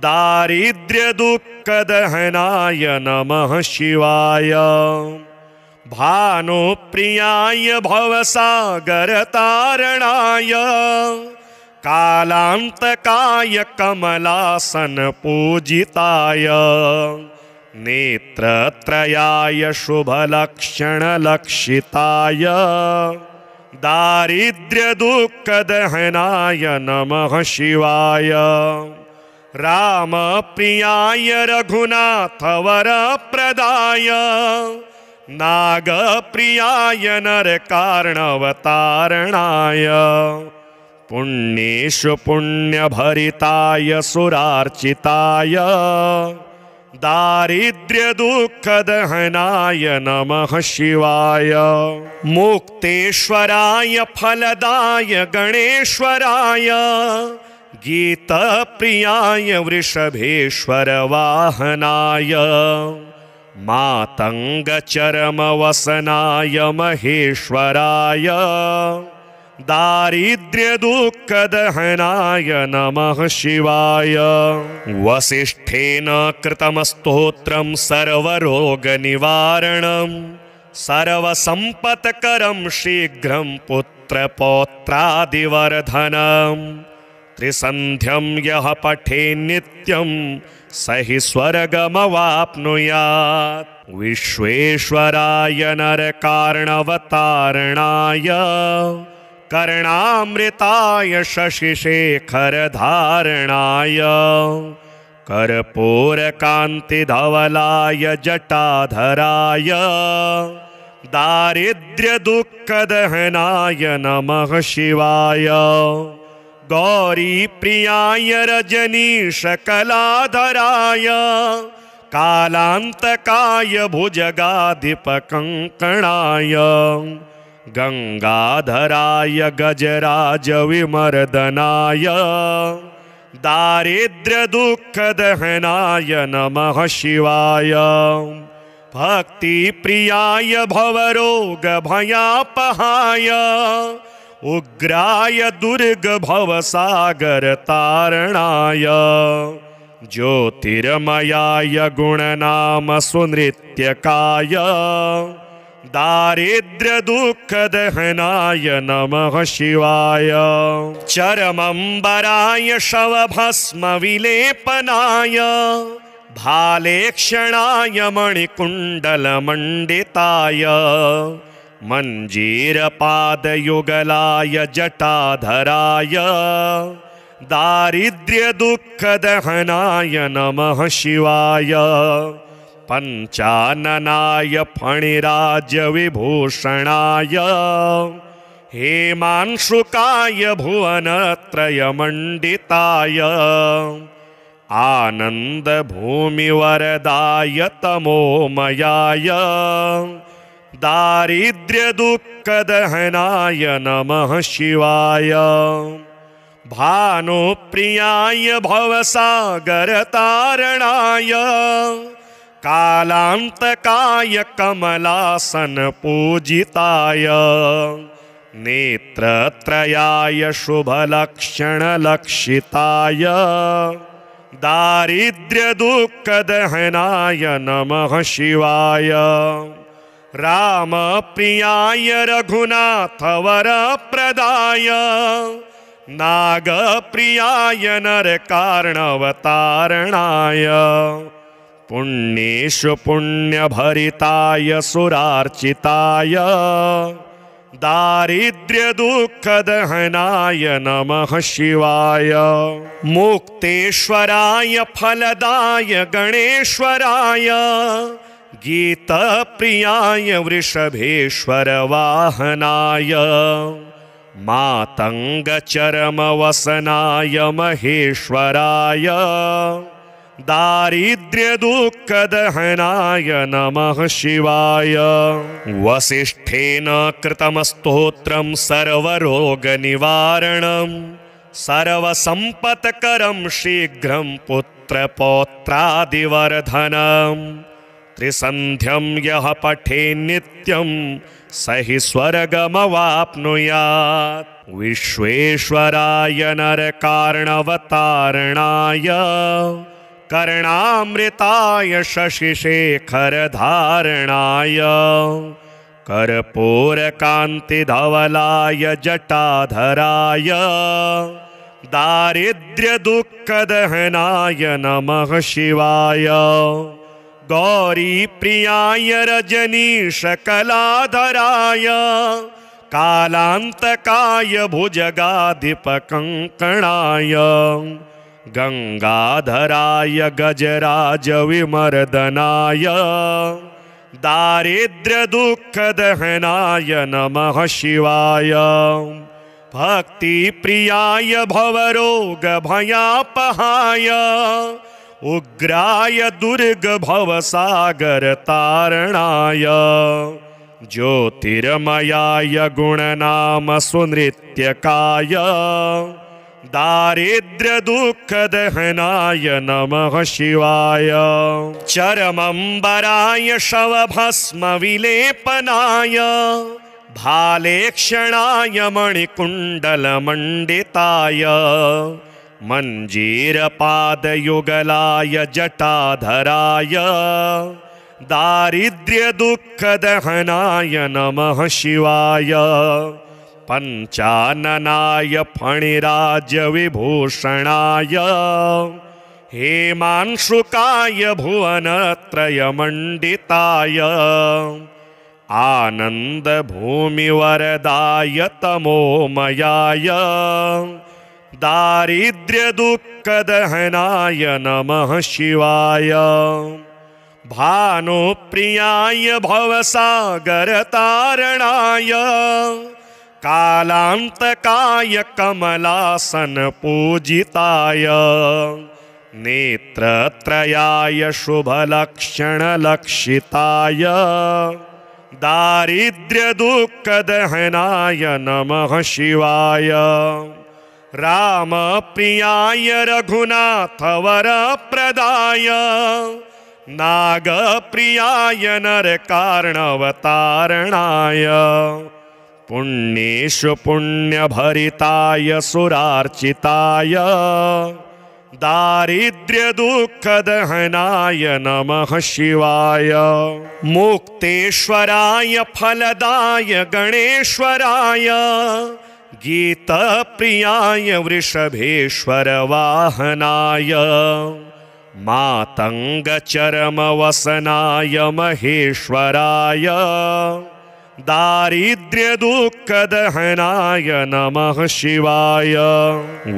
दारिद्र्यदुःखदहनाय नमः शिवाय। भानुप्रियाय भवसागरतारणाय कालान्तकाय कमलासनपूजिताय नेत्रत्रयाय शुभलक्षणलक्षिताय दारिद्र्यदुःखदहनाय नमः शिवाय। रामप्रियाय रघुनाथवरप्रदाय नागप्रियाय नरकार्णवतारणाय पुण्येषु पुण्यभरिताय सुरार्चिताय दारिद्र्यदुःखदहनाय नमः शिवाय। मुक्तेश्वराय फलदाय गणेश्वराय गीतप्रियाय वृषभेश्वर वाहनाय मातङ्गचरमवसनाय महेश्वराय दारिद्र्यदुःखदहनाय नमः शिवाय। वसिष्ठेन कृतं स्तोत्रं सर्वरोगनिवारणं सर्वसम्पत्करं शीघ्रं पुत्रपौत्रादिवर्धनं त्रिसन्ध्यं यः पठेन्नित्यं स हि स्वर्गमवाप्नुयात्। विश्वेश्वराय नरकार्णवतारणाय कर्णामृताय शशिशेखरधारणाय कर्पूरकान्तिधवलाय जटाधराय दारिद्र्यदुःखदहनाय नमः शिवाय। गौरीप्रियाय रजनीशकलाधराय कालान्तकाय भुजगाधिपकङ्कणाय गंगाधराय गजराजविमर्दनाय दारिद्र्यदुःखदहनाय नमः शिवाय। भक्तिप्रियाय भवरोगभयापहाय उग्राय दुर्गभवसागरतारणाय ज्योतिर्मयाय गुणनाम सुनृत्यकाय दारिद्र्यदुःखदहनाय नमः शिवाय। चरमंबराय शवभस्मविलेपनाय भालेक्षणाय मणिकुण्डलमण्डिताय मञ्जीरपादयुगलाय जटाधराय दारिद्र्यदुःखदहनाय नमः शिवाय। पञ्चाननाय फणिराजविभूषणाय हेमांशुकाय भुवनत्रयमण्डिताय आनन्दभूमिवरदाय तमोमयाय दारिद्र्यदुःखदहनाय नमः शिवाय। भानुप्रियाय भवसागरतारणाय कालान्तकाय कमलासनपूजिताय नेत्रत्रयाय शुभलक्षणलक्षिताय दारिद्र्यदुःखदहनाय नमः शिवाय। रामप्रियाय रघुनाथवरप्रदाय नागप्रियाय नरकार्णवतारणाय पुण्येषु पुण्यभरिताय सुरार्चिताय दारिद्र्यदुःखदहनाय नमः शिवाय। मुक्तेश्वराय फलदाय गणेश्वराय गीतप्रियाय वृषभेश्वर वाहनाय मातङ्गचरमवसनाय महेश्वराय दारिद्र्यदुःखदहनाय नमः शिवाय। वसिष्ठेन कृतं स्तोत्रं सर्वरोगनिवारणं सर्वसम्पत्करं शीघ्रं पुत्रपौत्रादिवर्धनं त्रिसन्ध्यं यः पठेन्नित्यं स हि स्वर्गमवाप्नुयात्। विश्वेश्वराय नरकार्णवतारणाय कर्णामृताय शशिशेखरधारणाय कर्पूरकान्तिधवलाय जटाधराय दारिद्र्यदुःखदहनाय नमः शिवाय। गौरीप्रियाय रजनीशकलाधराय कालान्तकाय भुजगाधिपकङ्कणाय गंगाधराय गजराजविमर्दनाय दारिद्र्यदुःखदहनाय नमः शिवाय। भक्तिप्रियाय भवरोगभयापहाय उग्राय दुर्गभवसागरतारणाय ज्योतिर्मयाय गुणनाम सुनृत्यकाय दारिद्र्यदुःखदहनाय नमः शिवाय। चरमम्बराय शवभस्मविलेपनाय भालेक्षणाय मणिकुण्डलमण्डिताय मञ्जीरपादयुगलाय जटाधराय दारिद्र्यदुःखदहनाय नमः शिवाय। पञ्चाननाय फणिराजविभूषणाय हेमांशुकाय भुवनत्रयमण्डिताय आनन्दभूमिवरदाय तमोमयाय दारिद्र्यदुःखदहनाय नमः शिवाय। भानुप्रियाय भवसागरतारणाय कालान्तकाय कमलासनपूजिताय नेत्रत्रयाय शुभलक्षणलक्षिताय दारिद्र्यदुःखदहनाय नमः शिवाय। रामप्रियाय रघुनाथवरप्रदाय नागप्रियाय नरकार्णवतारणाय पुण्येषु पुण्यभरिताय सुरार्चिताय दारिद्र्यदुःखदहनाय नमः शिवाय। मुक्तेश्वराय फलदाय गणेश्वराय गीतप्रियाय वृषभेश्वर वाहनाय मातङ्गचरमवसनाय महेश्वराय दारिद्र्यदुःखदहनाय नमः शिवाय।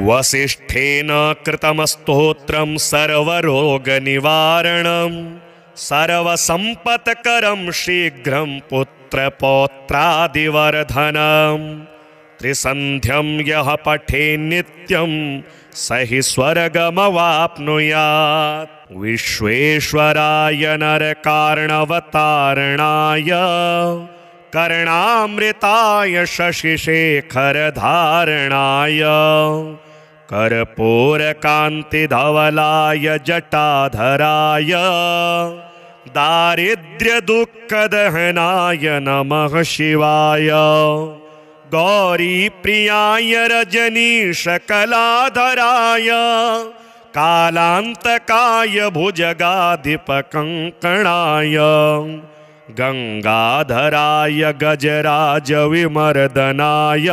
वसिष्ठेन कृतं स्तोत्रं सर्वरोगनिवारणं सर्वसम्पत्करं शीघ्रं पुत्रपौत्रादिवर्धनं त्रिसन्ध्यं यः पठेन्नित्यं स हि स्वर्गमवाप्नुयात्। विश्वेश्वराय नरकार्णवतारणाय कर्णामृताय शशिशेखरधारणाय कर्पूरकान्तिधवलाय जटाधराय दारिद्र्यदुःखदहनाय नमः शिवाय। गौरीप्रियाय रजनीशकलाधराय कालान्तकाय भुजगाधिपकङ्कणाय गंगाधराय गजराजविमर्दनाय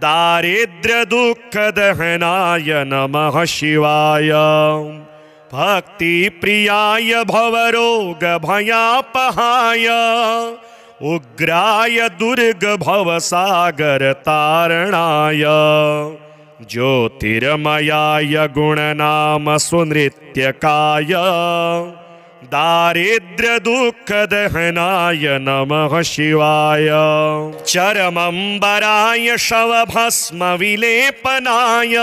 दारिद्र्यदुःखदहनाय नमः शिवाय। भक्तिप्रियाय भवरोगभयापहाय उग्राय दुर्गभवसागरतारणाय ज्योतिर्मयाय गुणनाम सुनृत्यकाय दारिद्र्यदुःखदहनाय नमः शिवाय चरमंबराय शवभस्मविलेपनाय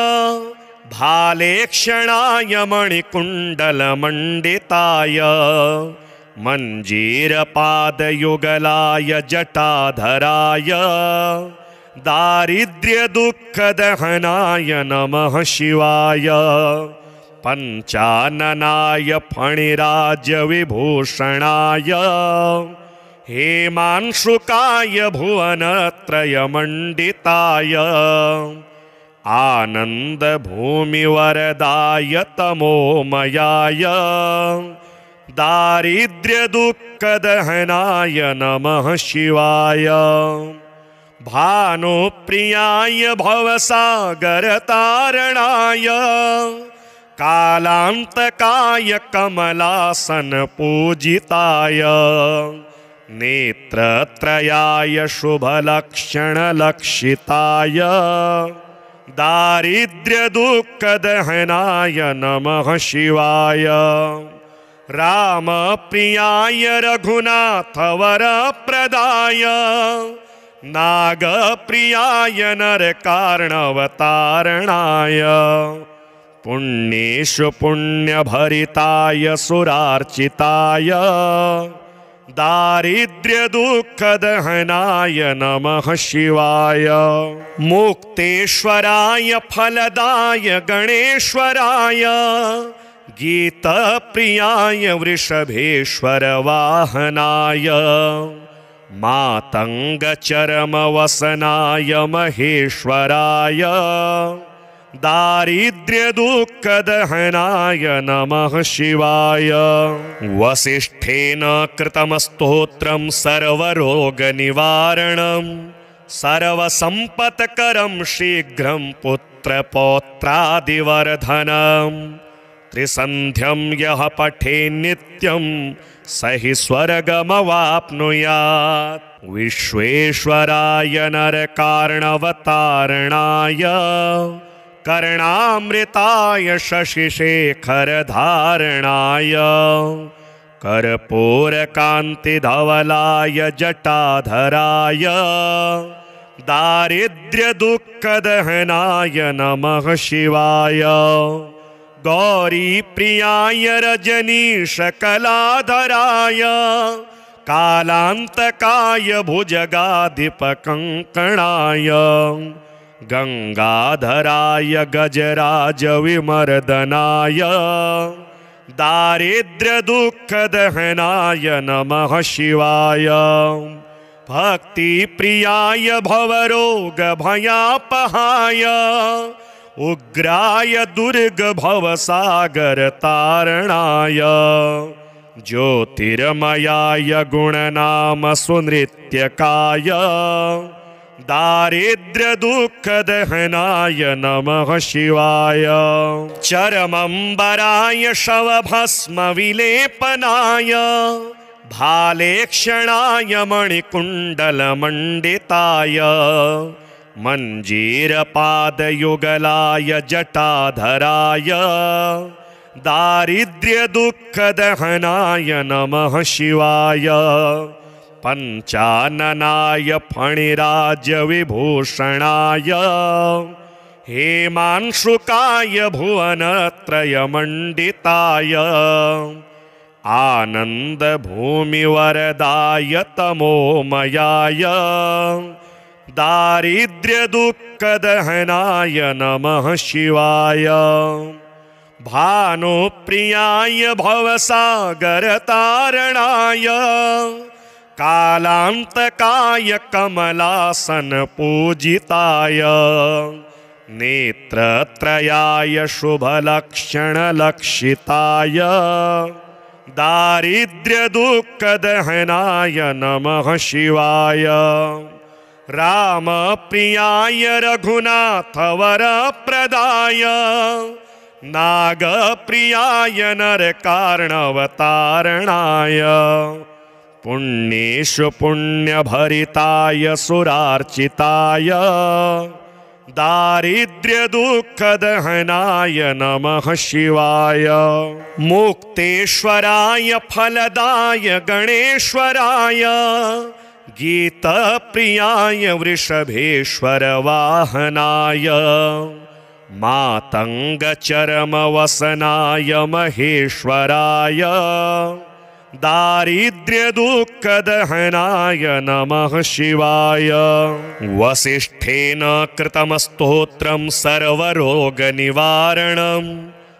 भालेक्षणाय मणिकुण्डलमण्डिताय मञ्जीरपादयुगलाय जटाधराय दारिद्र्यदुःखदहनाय नमः शिवाय पञ्चाननाय फणिराजविभूषणाय हेमांशुकाय भुवनत्रयमण्डिताय आनन्दभूमिवरदाय तमोमयाय दारिद्र्यदुःखदहनाय नमः शिवाय भानुप्रियाय भवसागरतारणाय कालान्तकाय कमलासनपूजिताय नेत्रत्रयाय शुभलक्षणलक्षिताय दारिद्र्यदुःखदहनाय नमः शिवाय रामप्रियाय रघुनाथवरप्रदाय नागप्रियाय नरकार्णवतारणाय पुण्येषु पुण्यभरिताय सुरार्चिताय दारिद्र्यदुःखदहनाय नमः शिवाय मुक्तेश्वराय फलदाय गणेश्वराय गीतप्रियाय वृषभेश्वर वाहनाय मातङ्गचरमवसनाय महेश्वराय दारिद्र्यदुःखदहनाय नमः शिवाय वसिष्ठेन कृतं स्तोत्रं सर्वरोगनिवारणं सर्वसम्पत्करं शीघ्रं पुत्रपौत्रादिवर्धनं त्रिसन्ध्यं यः पठेन्नित्यं स हि स्वर्गमवाप्नुयात् विश्वेश्वराय नरकार्णवतारणाय कर्णामृताय शशिशेखरधारणाय कर्पूरकान्तिधवलाय जटाधराय दारिद्र्यदुःखदहनाय नमः शिवाय गौरीप्रियाय रजनीशकलाधराय कालान्तकाय भुजगाधिपकङ्कणाय गंगाधराय गजराजविमर्दनाय दारिद्र्यदुःखदहनाय नमः शिवाय भक्तिप्रियाय भवरोगभयापहाय उग्राय दुर्गभवसागरतारणाय ज्योतिर्मयाय गुणनाम सुनृत्यकाय दारिद्र्यदुःखदहनाय नमः शिवाय चरमंबराय शवभस्मविलेपनाय भालेक्षणाय मणिकुण्डलमण्डिताय मञ्जीरपादयुगलाय जटाधराय दारिद्र्यदुःखदहनाय नमः शिवाय पञ्चाननाय फणिराजविभूषणाय हेमांशुकाय भुवनत्रयमण्डिताय आनन्दभूमिवरदाय तमोमयाय दारिद्र्यदुःखदहनाय नमः शिवाय भानुप्रियाय भवसागरतारणाय कालान्तकाय कमलासनपूजिताय नेत्रत्रयाय शुभलक्षणलक्षिताय दारिद्र्यदुःखदहनाय नमः शिवाय रामप्रियाय रघुनाथवरप्रदाय नागप्रियाय नरकार्णवतारणाय पुण्येषु पुण्यभरिताय सुरार्चिताय दारिद्र्यदुःखदहनाय नमः शिवाय। मुक्तेश्वराय फलदाय गणेश्वराय गीतप्रियाय वृषभेश्वर वाहनाय मातङ्गचरमवसनाय महेश्वराय दारिद्र्यदुःखदहनाय नमः शिवाय। वसिष्ठेन कृतं स्तोत्रं सर्वरोगनिवारणं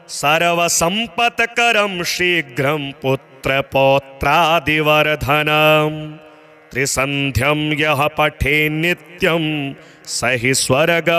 सर्वसम्पत्करं शीघ्रं पुत्रपौत्रादिवर्धनं त्रिसन्ध्यं यः पठेन्नित्यं स हि स्वर्गमवाप्नुयात्।